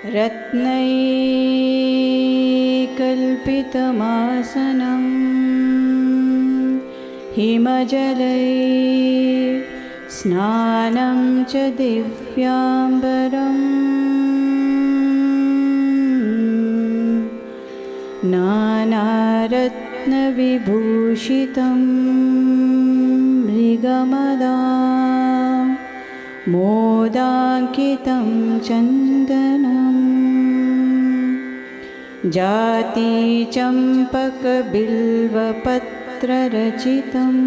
रत्नैकल्पितमासनं हिमजलै स्नानं च दिव्याम्बरम् नानारत्नविभूषितं मृगमदा मोदाङ्कितं चन्दनम् जातिचम्पकबिल्वपत्ररचितम्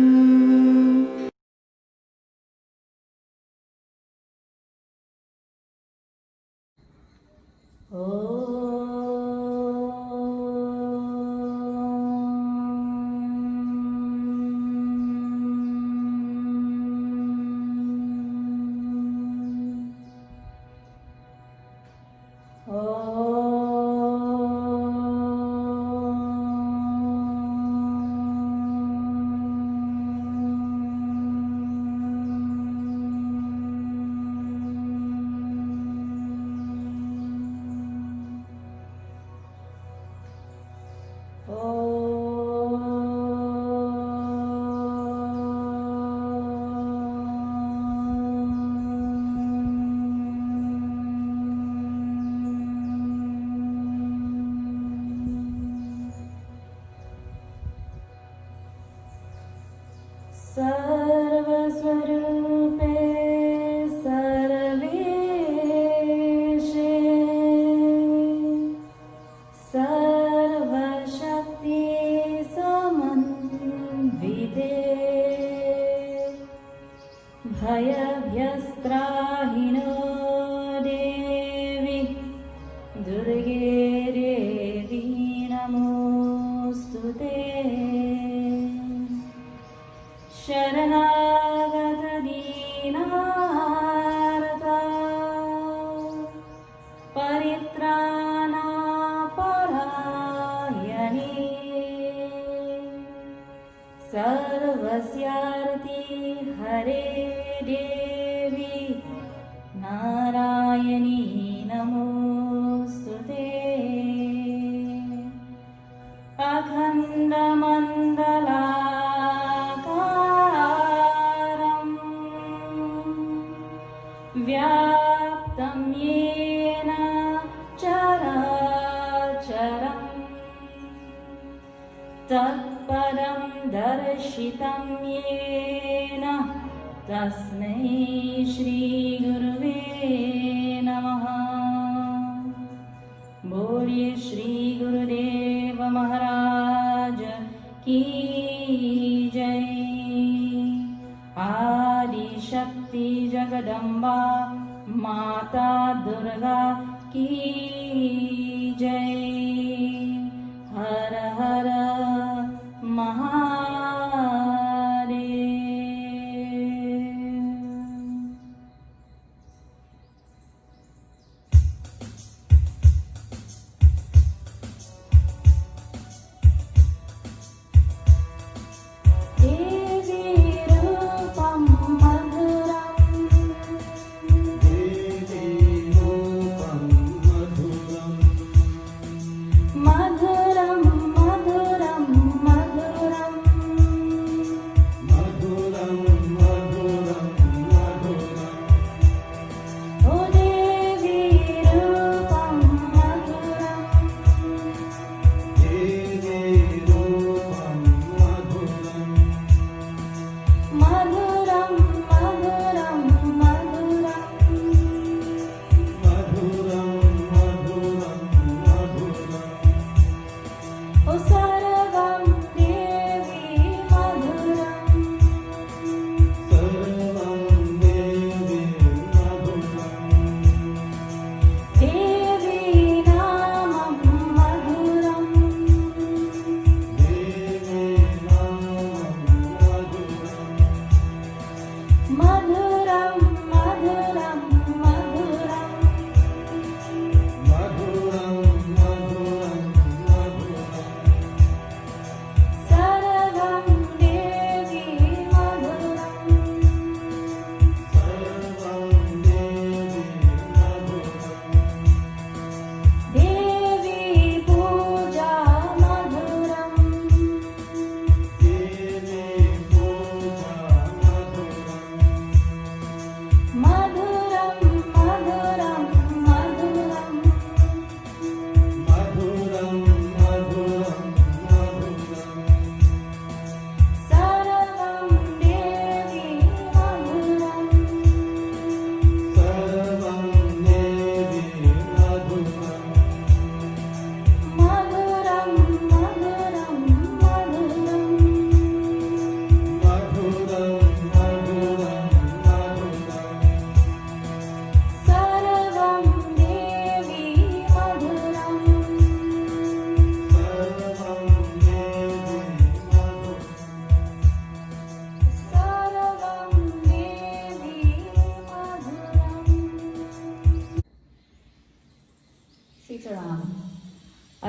सर्वस्वरूपे सर्वेशे सर्वशक्ति समन्विते भयभ्यस्त्राहिनो देवी दुर्गे देवी नमोऽस्तुते शरणागत दीनार्ता परित्राणपरायणे सर्वस्यार्ति हरे देवी नारायणी नमोऽस्तुते अखण्डमण्डला व्याप्तं येन चराचरं तत्पदं दर्शितं येन तस्मै श्रीगुरुवे नमः। बोलिए श्री गुरुदेव महाराज की जय। आदिशक्ति जगदम्बा माता दुर्गा की जय। हर हर महादेव। मधुरं मधुरं मधुरं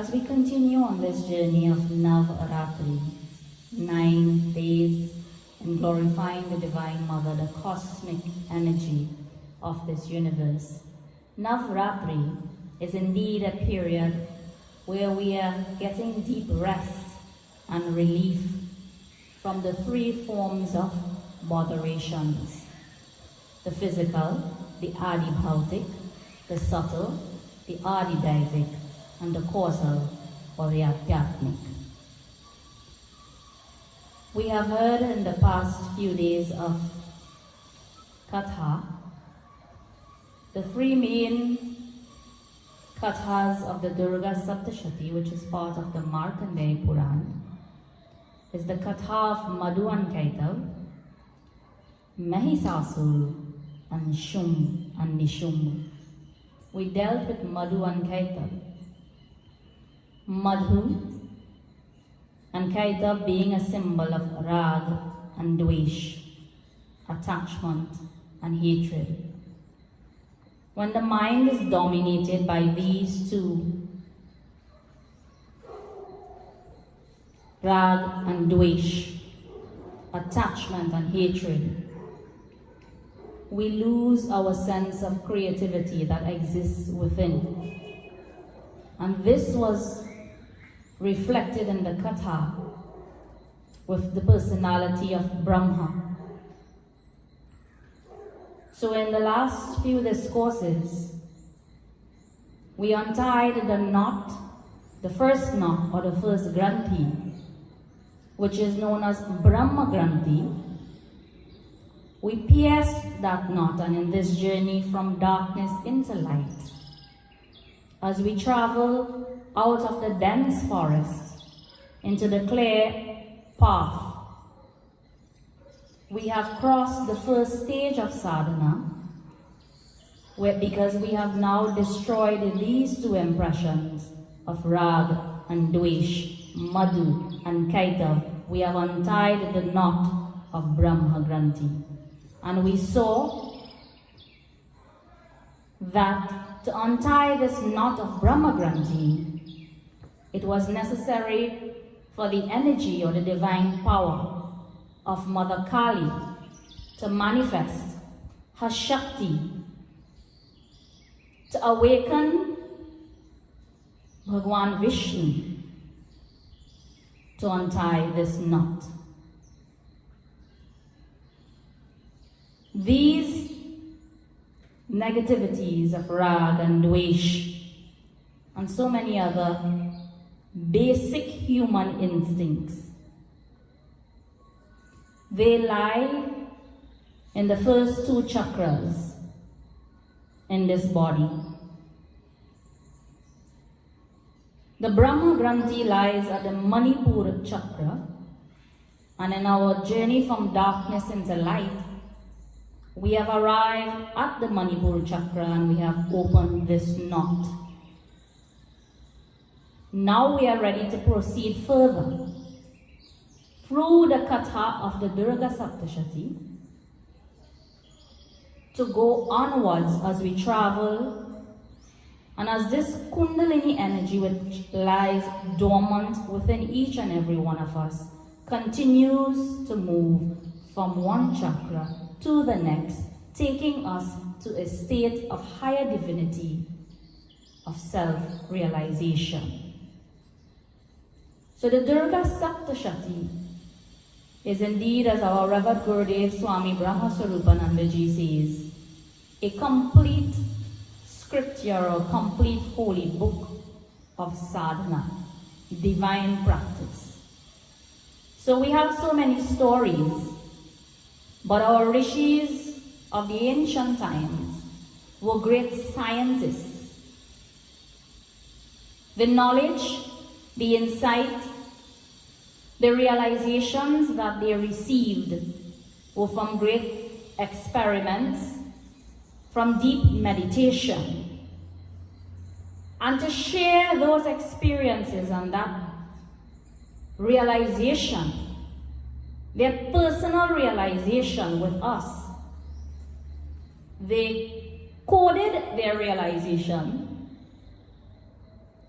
As we continue on this journey of Navratri, 9 days in glorifying the Divine Mother, the cosmic energy of this universe, Navratri is indeed a period where we are getting deep rest and relief from the 3 forms of botherations: the physical, the adibhautic, the subtle, the adidaivic, and the causal, or the adhyatmic. We have heard in the past few days of Katha, the 3 main Kathas of the Durga Saptashati, which is part of the Markandeya Puran, is the Katha of Madhu and Kaitav, Mahisasur, and Shum and Nishum. We dealt with Madhu and Kaitav. Madhu and Kaitav being a symbol of Rag and Dvesh, attachment and hatred. When the mind is dominated by these 2, Rag and Dvesh, attachment and hatred, we lose our sense of creativity that exists within. And this was reflected in the Katha with the personality of Brahma. So in the last few discourses, we untied the knot, the first knot, or the first Granthi, which is known as Brahma Granthi. We pierced that knot, and in this journey from darkness into light, as we travel out of the dense forest into the clear path, we have crossed the first stage of sadhana, because we have now destroyed these 2 impressions of Rag and Dvesh, Madhu and Kaitav. We have untied the knot of Brahma Granthi. And we saw that to untie this knot of Brahma Granthi, it was necessary for the energy or the divine power of Mother Kali to manifest her Shakti, to awaken Bhagwan Vishnu to untie this knot. These negativities of Rag and Dvesh and so many other basic human instincts, they lie in the first 2 chakras in this body. The Brahma Granthi lies at the Manipura chakra, and in our journey from darkness into light, we have arrived at the Manipura chakra and we have opened this knot. Now we are ready to proceed further through the Katha of the Durga Saptashati to go onwards as we travel, and as this Kundalini energy, which lies dormant within each and every one of us, continues to move from one chakra to the next, taking us to a state of higher divinity, of self-realization. So the Durga Saptashati is indeed, as our Revered Gurudev Swami Brahma Swarupananda Ji says, a complete scripture or complete holy book of sadhana, divine practice. So we have so many stories, but our rishis of the ancient times were great scientists. The knowledge, the insight, the realizations that they received were from great experiments, from deep meditation. And to share those experiences and that realization, their personal realization with us, they coded their realization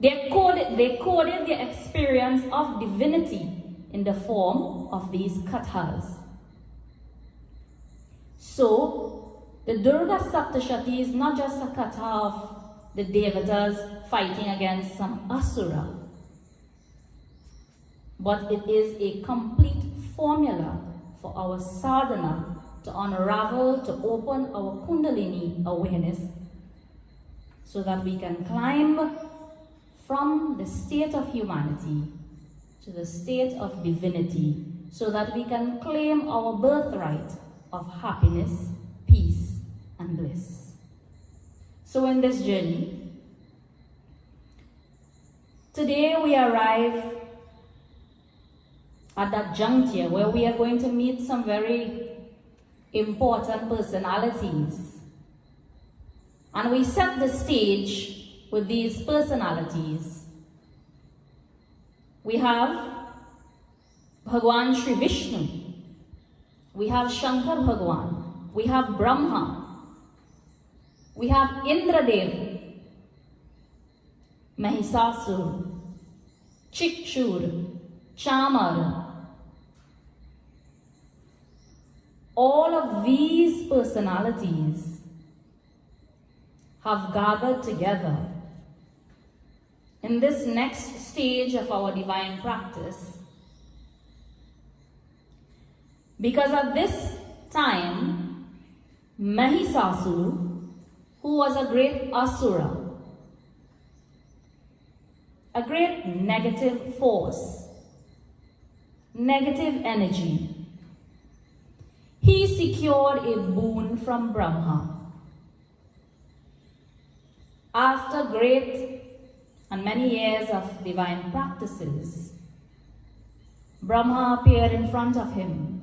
They coded their experience of divinity in the form of these kathas. So, the Durga Saptashati is not just a katha of the devatas fighting against some asura, but it is a complete formula for our sadhana to unravel, to open our kundalini awareness so that we can climb from the state of humanity to the state of divinity, so that we can claim our birthright of happiness, peace, and bliss. So in this journey, today we arrive at that juncture where we are going to meet some very important personalities. And we set the stage with these personalities. We have Bhagwan Shri Vishnu, we have Shankar Bhagwan, we have Brahma, we have Indradev, Mahisasur, Chikshur, Chamar. All of these personalities have gathered together in this next stage of our divine practice, because at this time, Mahisasur, who was a great asura, a great negative force, negative energy, he secured a boon from Brahma. After great and many years of divine practices, Brahma appeared in front of him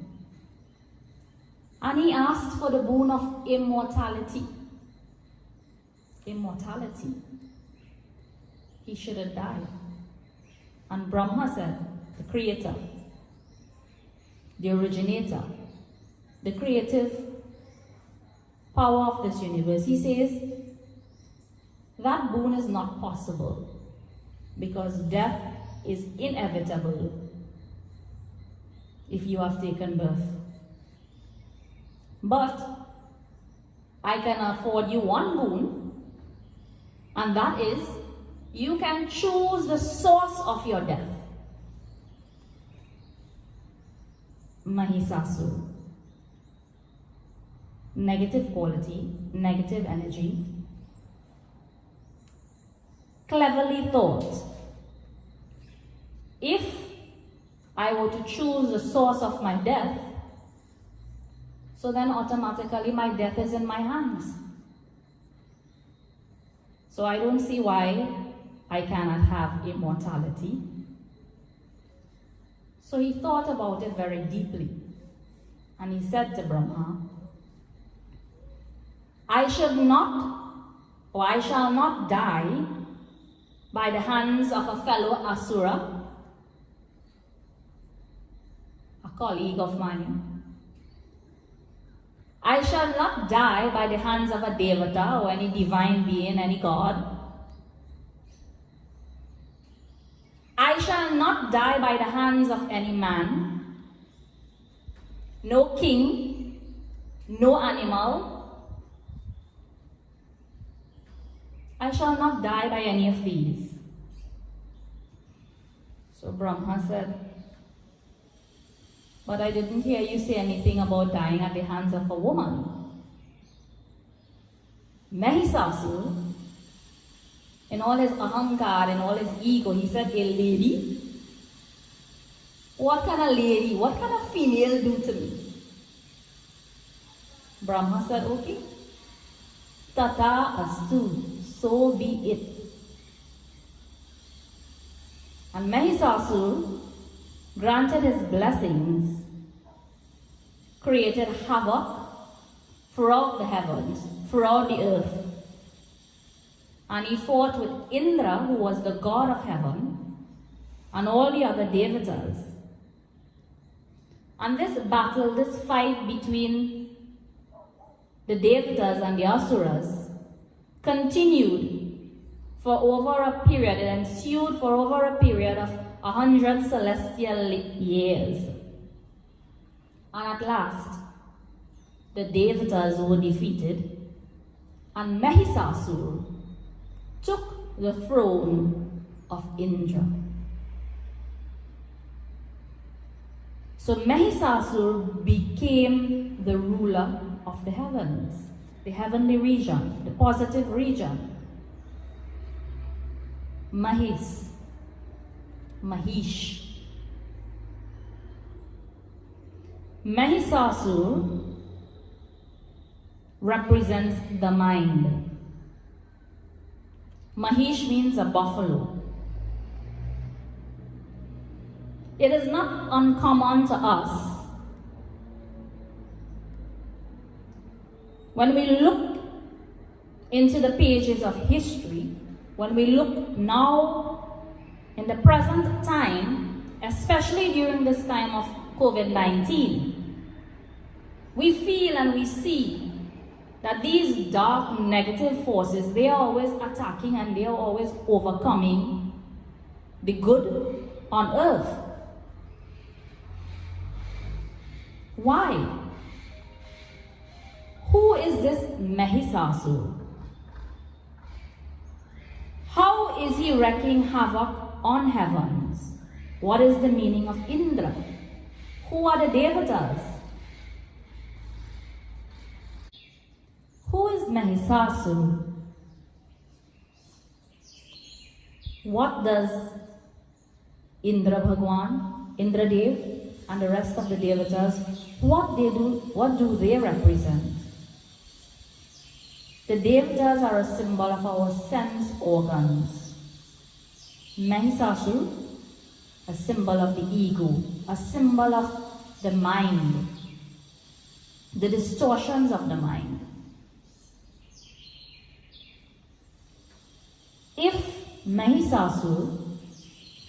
and he asked for the boon of immortality. Immortality. He shouldn't die. And Brahma said, the creator, the originator, the creative power of this universe, he says, that boon is not possible because death is inevitable if you have taken birth. But I can afford you one boon, and that is you can choose the source of your death. Mahisasur. Negative quality, negative energy, cleverly thought, if I were to choose the source of my death, so then automatically my death is in my hands. So I don't see why I cannot have immortality. So he thought about it very deeply, and he said to Brahma, I shall not die by the hands of a fellow asura, a colleague of mine. I shall not die by the hands of a devata or any divine being, any god. I shall not die by the hands of any man, no king, no animal. I shall not die by any of these. So Brahma said, but I didn't hear you say anything about dying at the hands of a woman. Mahisasur, in all his ahankar, in all his ego, he said, a lady? What can a lady, what can a female do to me? Brahma said, okay. Tata astu. So be it. And Mahisasur granted his blessings, created havoc throughout the heavens, throughout the earth. And he fought with Indra, who was the god of heaven, and all the other devatas. And this battle, this fight between the devatas and the asuras continued for over a period, it ensued for over a period of 100 celestial years. And at last, the Devatas were defeated, and Mahisasura took the throne of Indra. So Mahisasura became the ruler of the heavens, the heavenly region, the positive region. Mahish. Mahisasura represents the mind. Mahish means a buffalo. It is not uncommon to us when we look into the pages of history, when we look now in the present time, especially during this time of COVID-19, we feel and we see that these dark negative forces, they are always attacking and they are always overcoming the good on earth. Why? Who is this Mahisasura? How is he wreaking havoc on heavens? What is the meaning of Indra? Who are the Devatas? Who is Mahisasura? What does Indra Bhagwan, Indra Dev, and the rest of the Devatas, what do they represent? The Devatas are a symbol of our sense organs. Mahisasura, a symbol of the ego, a symbol of the mind, the distortions of the mind. If Mahisasura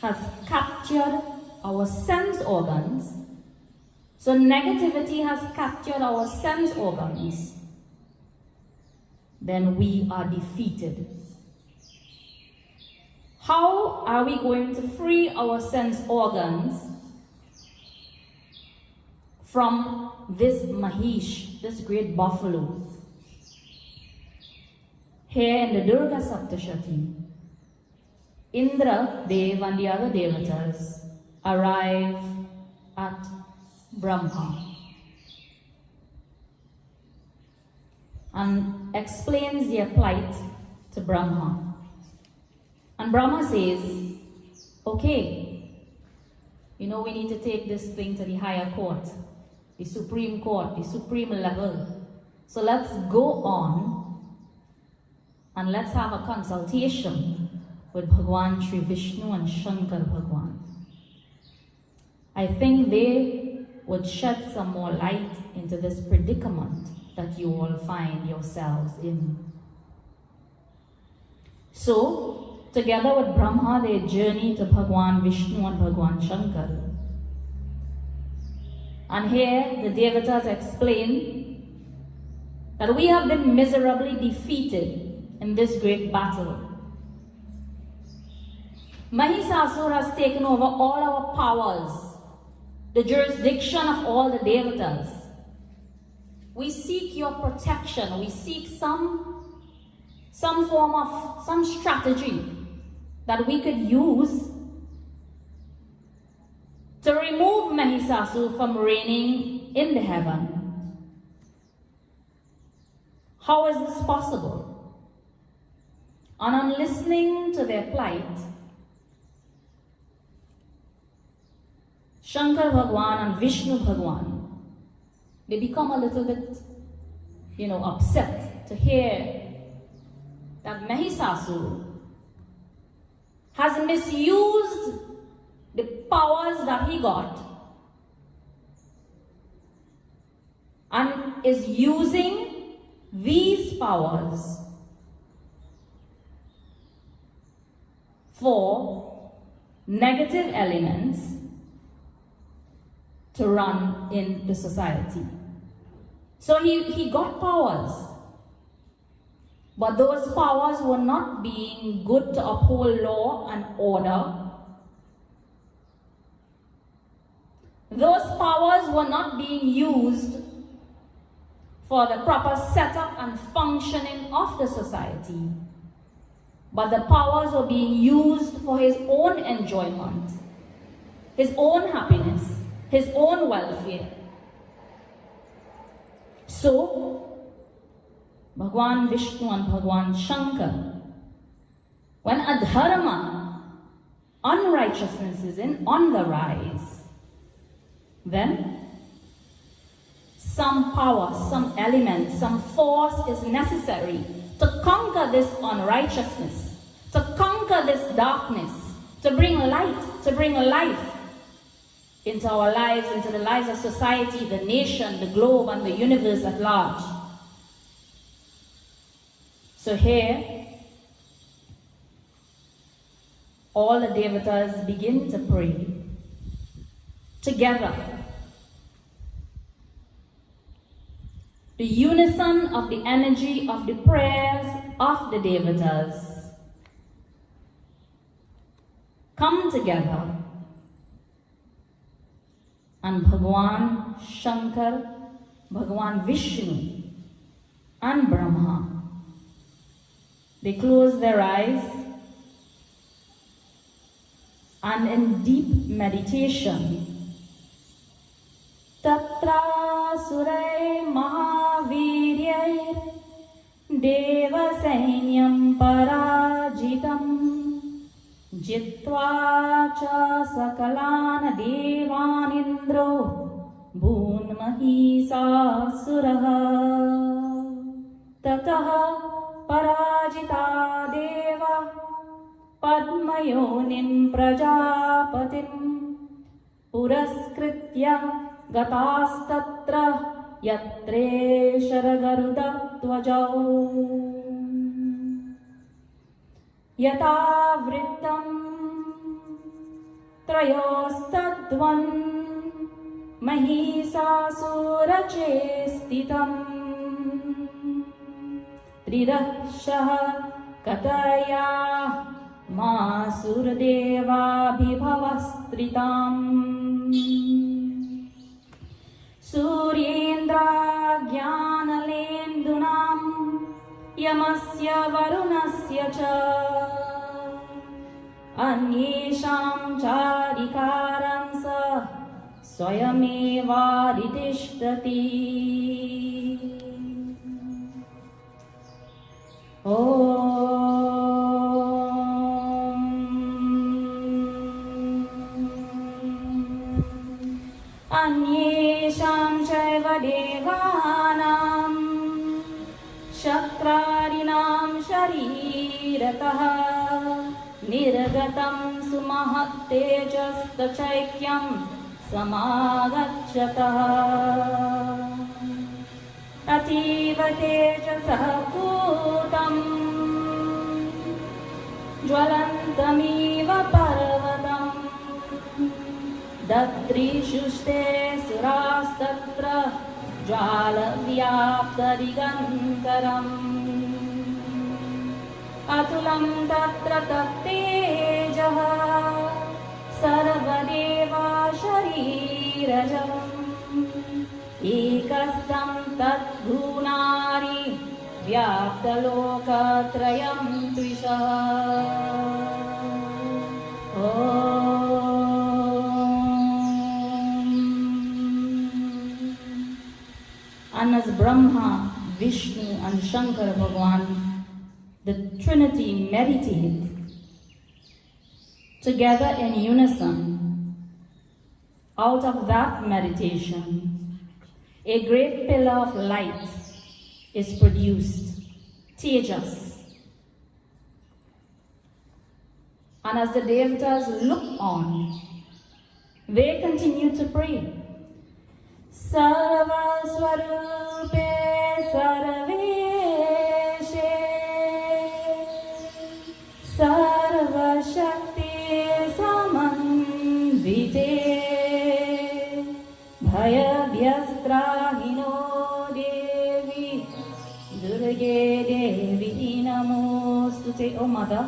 has captured our sense organs, so negativity has captured our sense organs, then we are defeated. How are we going to free our sense organs from this Mahish, this great buffalo? Here in the Durga Saptashati, Indra, Dev and the other Devatas arrive at Brahma and explains their plight to Brahma. And Brahma says, okay, we need to take this thing to the higher court, the supreme court, the supreme level. So let's go on and let's have a consultation with Bhagwan Sri Vishnu and Shankar Bhagwan. I think they would shed some more light into this predicament that you all find yourselves in. So, together with Brahma, they journey to Bhagwan Vishnu and Bhagwan Shankar. And here the Devatas explain that we have been miserably defeated in this great battle. Mahisasura has taken over all our powers, the jurisdiction of all the Devatas. We seek your protection. We seek some form of, some strategy that we could use to remove Mahisasura from reigning in the heaven. How is this possible? And on listening to their plight, Shankar Bhagwan and Vishnu Bhagwan, they become a little bit, upset to hear that Mahisasura has misused the powers that he got and is using these powers for negative elements to run in the society. So he got powers, But those powers were not being good to uphold law and order. Those powers were not being used for the proper setup and functioning of the society. But the powers were being used for his own enjoyment, his own happiness, his own welfare. So, Bhagwan Vishnu and Bhagwan Shankar, when adharma, unrighteousness is on the rise, then some power, some element, some force is necessary to conquer this unrighteousness, to conquer this darkness, to bring light, to bring life into our lives, into the lives of society, the nation, the globe, and the universe at large. So here, all the devatas begin to pray together. The unison of the energy of the prayers of the devatas come together, and Bhagwan Shankar, Bhagwan Vishnu, and Brahma, they close their eyes and in deep meditation, Tatra Surai Mahaviryai Deva Sainyam Parajitam Jitva Cha Sakalan Devanindro Bhunmahi Suraha Tataha Parajita Deva Padmayonim Prajapatim Puraskritya Gatastatra Yatre Sharagarudattvajau Yata Vrittam Trayostadvan Mahisasurachestitam Tridashah Kataya Masurdeva Bhivavastritam Suryendra Jnanalendunam Yamasya Varunasya Cha Anyesham Charikaransa Swayameva Ridishtati Anyesham Chaiva Devanam Shakrarinam Sharirataha Niragatam Sumahat Tejastachakyam Samagachyataha Ativa Tejasah Bhutam Jwalantamiva Parvatam Dadrishushte Surastatra Jwala Vyaptarigantaram Atulam Tatra Tattejaha Sarvadeva Sharirajam Ekastam Tat Bhunari Vyaptalokatrayam Trisha And as Brahma, Vishnu and Shankara Bhagwan, the Trinity meditate together in unison, out of that meditation, a great pillar of light is produced, Tejas. And as the Devatas look on, they continue to pray. Sarva Swarupe Sarveshe Sarva Shakti Samanvite Bhaya Vyastrahino Devi Durge Devi Namostute. O Mother,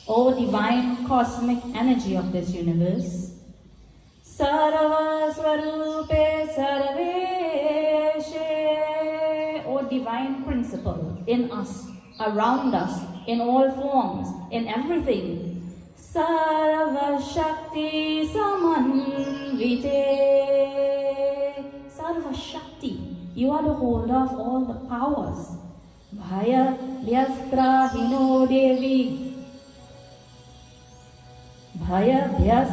O divine cosmic energy of this universe, Sarva Swarupe Sarveshe, O divine principle in us, around us, in all forms, in everything. Sarva Shakti Samanvite. Sarva Shakti, you are the holder of all the powers. Bhaya Vyastra Hino Devi. Bhaya Vyas.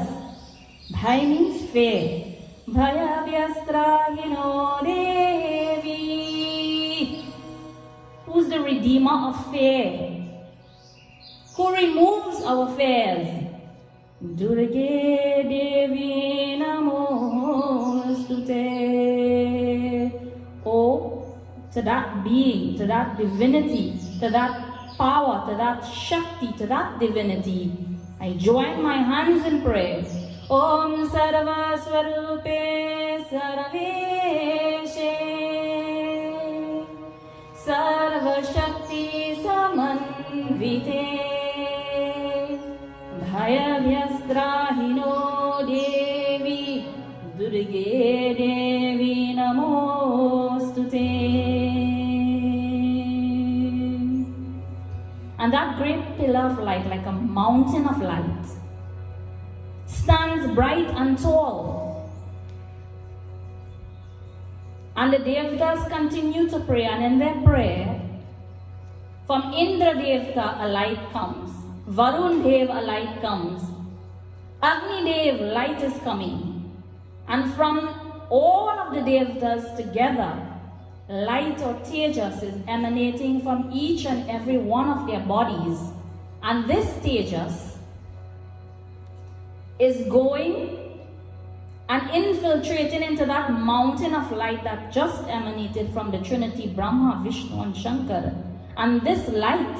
Bhai means fear. Bhaya Vyastra Hino Devi. Who's the redeemer of fear? Who removes our fears? Durge Devi Namostute. Oh, to that being, to that divinity, to that power, to that Shakti, to that divinity, I join my hands in prayer. Om Sarva Swarupe Sarveshe Sarva Shakti Samanvite Bhaya Vyastra Hino Devi Durge Devi Namostute. And that great pillar of light, like a mountain of light, stands bright and tall. And the Devatas continue to pray, and in their prayer, from Indra Devata a light comes, Varun Dev a light comes, Agni Dev light is coming, and from all of the Devatas together, light or tejas is emanating from each and every one of their bodies. And this tejas is going and infiltrating into that mountain of light that just emanated from the Trinity, Brahma, Vishnu and Shankar. And this light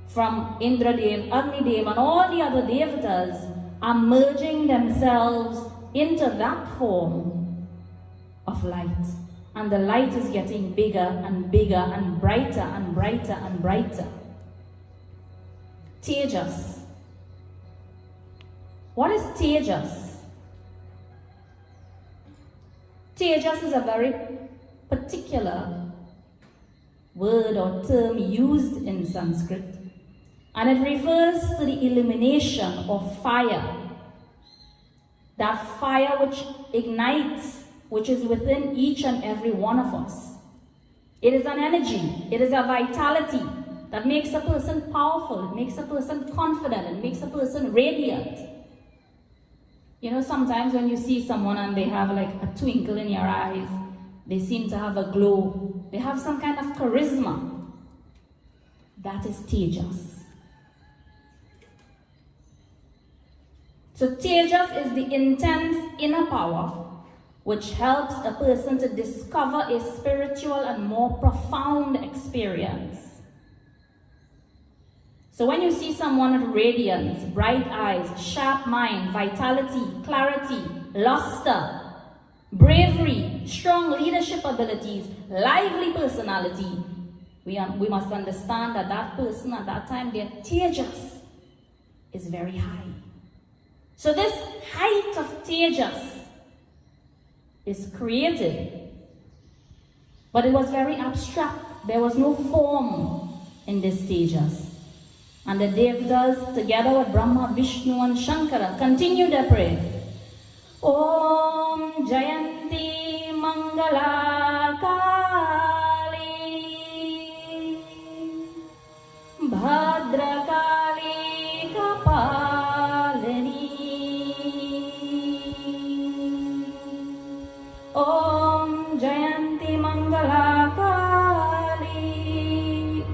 from Indra Dev, Agni Dev and all the other Devatas are merging themselves into that form of light. And the light is getting bigger and bigger and brighter and brighter and brighter. Tejas. What is Tejas? Tejas is a very particular word or term used in Sanskrit, and it refers to the illumination of fire. That fire which ignites, which is within each and every one of us. It is an energy, it is a vitality that makes a person powerful, it makes a person confident, it makes a person radiant. You know, sometimes when you see someone and they have like a twinkle in your eyes, they seem to have a glow, they have some kind of charisma. That is Tejas. So Tejas is the intense inner power which helps a person to discover a spiritual and more profound experience. So when you see someone with radiance, bright eyes, sharp mind, vitality, clarity, luster, bravery, strong leadership abilities, lively personality, we must understand that that person at that time, their Tejas is very high. So this height of Tejas is created, but it was very abstract. There was no form in this Tejas. And the Devatas, together with Brahma, Vishnu and Shankara, continue their prayer. Om Jayanti Mangala Kali Bhadra Kali Kapalini Om Jayanti Mangala Kali.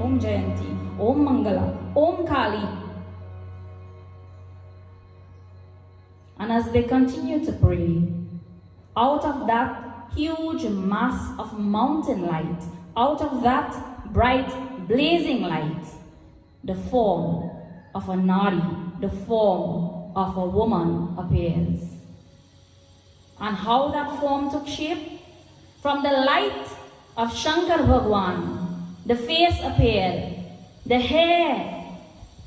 Om Jayanti, Om Mangala, Om Kali. And as they continue to pray, out of that huge mass of mountain light, out of that bright blazing light, the form of a Nari, the form of a woman appears. And how that form took shape? From the light of Shankar Bhagwan, the face appeared, the hair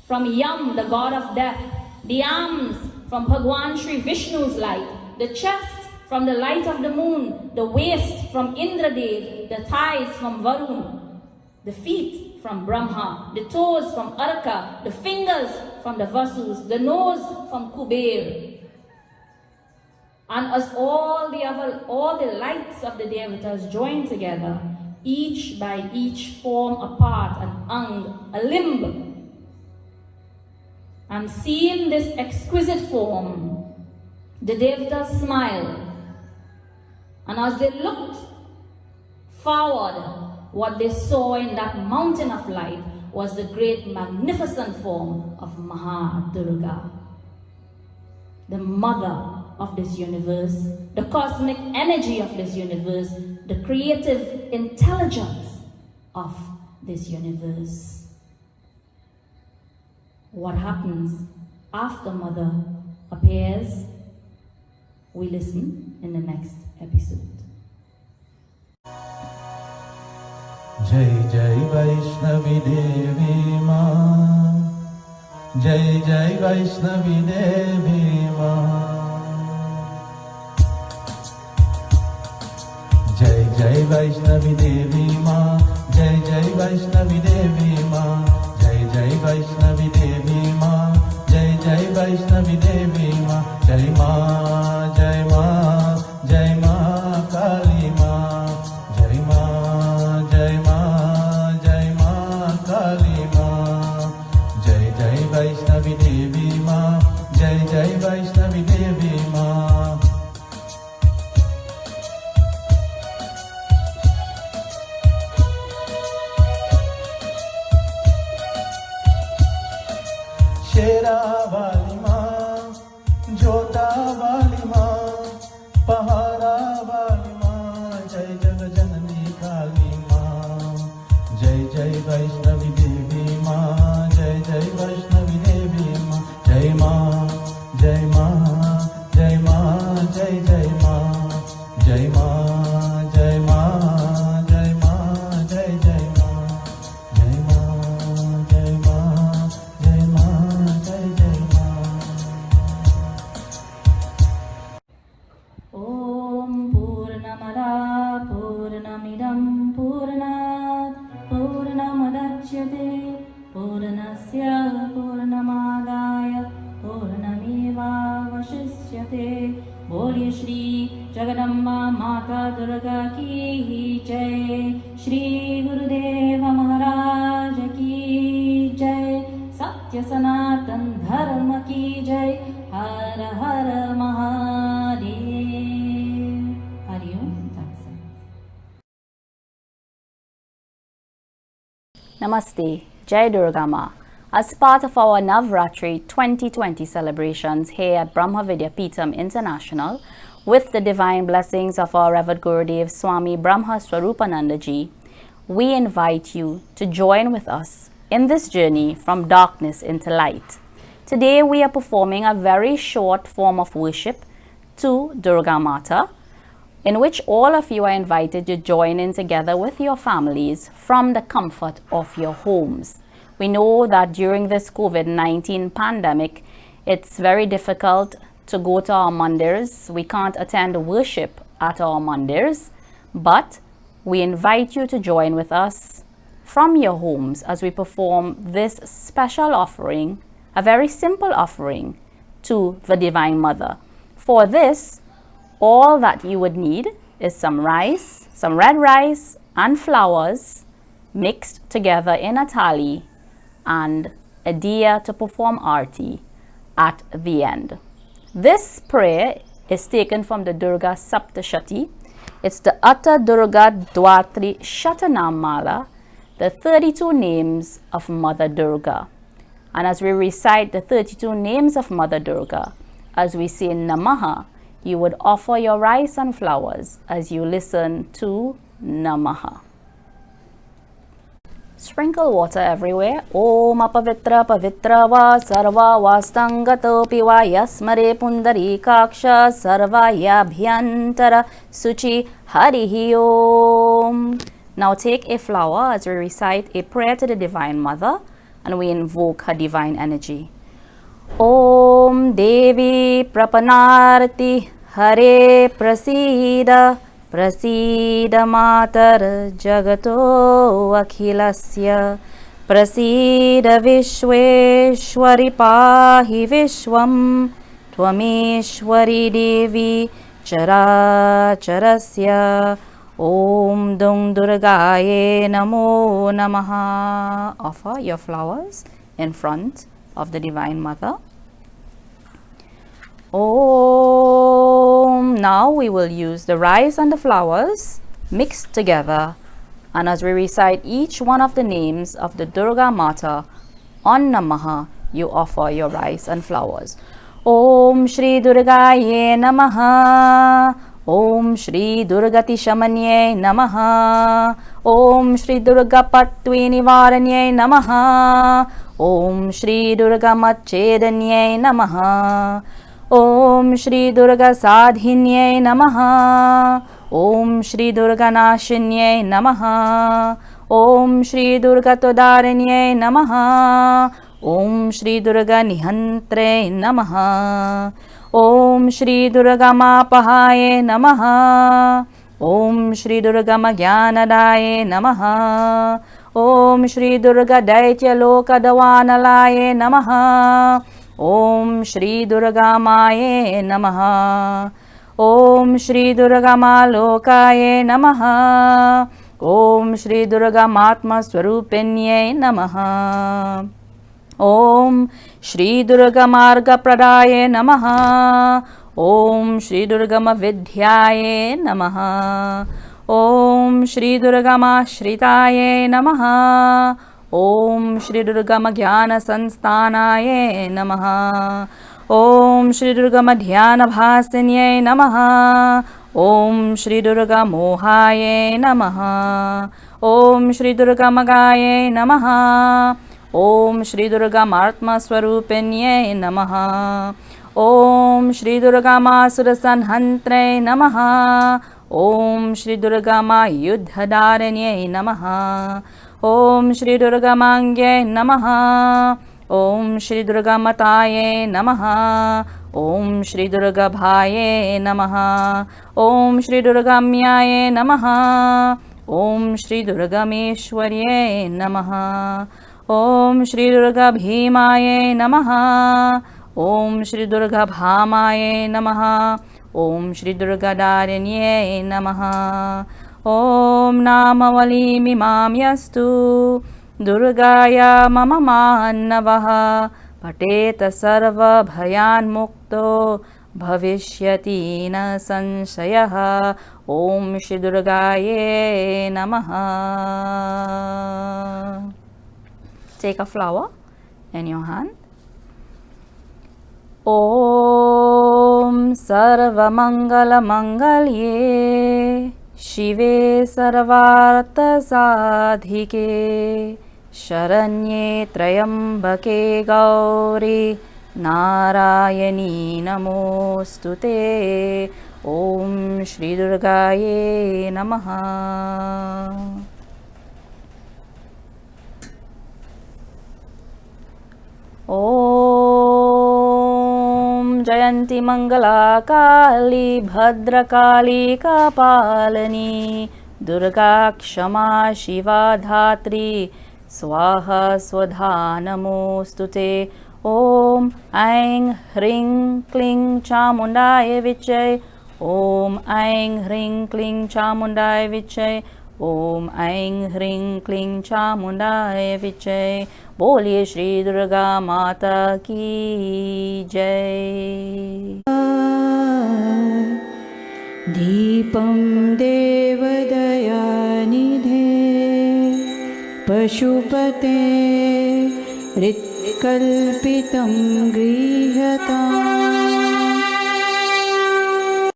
from Yam, the god of death, the arms from Bhagwan Sri Vishnu's light, the chest from the light of the moon, the waist from Indradev, the thighs from Varun, the feet from Brahma, the toes from Arka, the fingers from the Vasus, the nose from Kuber. And as all the lights of the Devatas join together, each by each form a part, an ang, a limb. And seeing this exquisite form, the Devatas smiled. And as they looked forward, what they saw in that mountain of light was the great magnificent form of Maha Durga, the mother of this universe, the cosmic energy of this universe, the creative intelligence of this universe. What happens after Mother appears, we listen in the next episode. Jai Jai Vaishnavi Devi Ma, Jai Jai Vaishnavi Devi Ma, Jai Jai Vaishnavi Devi Ma, Jai Jai Vaishnavi Devi Ma, Jai Jai Vaishnavi Devi Ma, Jai Jai Vaishnavi Devi Ma, Jai Ma, Jai Ma, Jai Ma Kali Ma, Jai Ma, Jai Ma, Jai Ma Kali Ma, Jai Jai Vaishnavi Devi Ma, Jai Jai Vaishnavi Devi Ma. शेरा वाली माँ, जोता वाली माँ, पहाड़ा वाली माँ, जय जग जननी काली माँ, जय जय वैष्णवी देवी माँ, जय जय वैष्णवी देवी माँ, जय माँ, जय माँ, जय माँ, जय जय माँ, जय माँ, जय माँ, जय माँ, जय जय माँ, जय माँ, जय माँ, जय माँ, जय जय माँ. Om Purnamada Purnamidam Purnat Purnamadachyate Purnasya Purnamadaya Purnameva Vashishyate. Boliye Shri Jagadamba Mata Durga ki Jai, Shri Gurudeva Maharaj ki Jai, Satya Sanatan Dharma ki Jai, Har Har Mahadev. Hari Om Tat Sat. Namaste, Jai Durga Ma. As part of our Navratri 2020 celebrations here at Brahma Vidya Peetham International, with the divine blessings of our Revered Gurudev Swami Brahma Swarupananda Ji, we invite you to join with us in this journey from darkness into light. Today we are performing a very short form of worship to Durga Mata, in which all of you are invited to join in together with your families from the comfort of your homes. We know that during this COVID-19 pandemic, it's very difficult to go to our mandirs. We can't attend worship at our mandirs, but we invite you to join with us from your homes as we perform this special offering, a very simple offering to the Divine Mother. For this, all that you would need is some rice, some red rice and flowers mixed together in a thali, and a diya to perform arti at the end. This prayer is taken from the Durga Saptashati. It's the Atta Durga Dwatri Shatanam Mala, the 32 names of Mother Durga. And as we recite the 32 names of Mother Durga, as we say Namaha, you would offer your rice and flowers as you listen to Namaha. Sprinkle water everywhere. Om apavitra pavitra va sarva vastangatopi va yasmare pundarikaksha sarva yabhyantara suchi harihi om. Now take a flower as we recite a prayer to the Divine Mother and we invoke her divine energy. Om Devi Prapanarti Hare Prasida Prasida Matar Jagato Akhilasya Prasida Vishweshwari Pahi Vishwam Tvameshwari Devi Chara Charasya Om Dung Durgaye Namo Namaha. Offer your flowers in front of the Divine Mother. Om. Now we will use the rice and the flowers mixed together, and as we recite each one of the names of the Durga Mata on Namaha, you offer your rice and flowers. Om Shri Durgaye Namaha. Om Shri Durgati Shamanye Namaha. Om Shri Durga Patvi Nivaranye Namaha. Om Shri Durga Machedanye Namaha. Om Shri Durga Sadhinye Namaha. Om Shri Durga Nashinye Namaha. Om Shri Durga Todaranye Namaha. Om Shri Durga Nihantre Namaha. Om Shri Durga Mapahaye Namaha. Om Shri Durga Magyanadaye Namaha. Om Shri Durga Daitya Lokadavanalaye Namaha. Om Shri Durga Maye Namaha. Om Shri Durga Malokaye Namaha. Om Shri Durga Matma Swarupinye Namaha. Om Shri Durga Marga Pradaye Namaha. Om Shri Durga Vidyaye Namaha. Om Shri Durga Shritaye Namaha. Om Shri Durga Jnana Sanstanaye Namaha. Om Shri Durga Dhyana Bhasinye Namaha. Om Shri Durga Mohaye Namaha. Om Shri Durga Magaye Namaha. Om Shri Durga Martma Swarupinye Namaha. Om Shri Durga Surasanhantre Namaha. Om Shri Durga Yuddhadaranye Namaha. Om Shri Durga Mangye Namaha. Om Shri Durga Mataye Namaha. Om Shri Durga Bhaye Namaha. Om Shri Durga Myaye Namaha. Om Shri Durga Meshwarye Namaha. Om Shri Durga Bhimaye Namaha. Om Shri Durga Bhamaye Namaha. Om Shri Durga Daranye Namaha. Om Namavali Mimam Yastu Durgaya Mama Manavaha Pateta Sarva Bhayan Mukto Bhavishyati Na Sansayaha. Om Shri Durgaye Namaha. Take a flower in your hand. Om Sarva Mangala Mangalye Shive Sarvartha Sadhike Sharanye Trayambake Gauri Narayani Namostute. Om Shri Durgaye Namaha. Om Jayanti Mangala Kali Bhadrakali Kapalani Durga Kshama Shiva Dhatri Swaha Swadha Namostute. Om Aing Hring Kling Chamundaya Vichay. Om Aing Hring Kling Chamundaya Vichay. Om Aing Hring Kling Chamundaya Vichay. Boliye Shri Durga Mata ki Jai. Deepam Devadayanidhe Pashupate Ritkalpitam Grihatam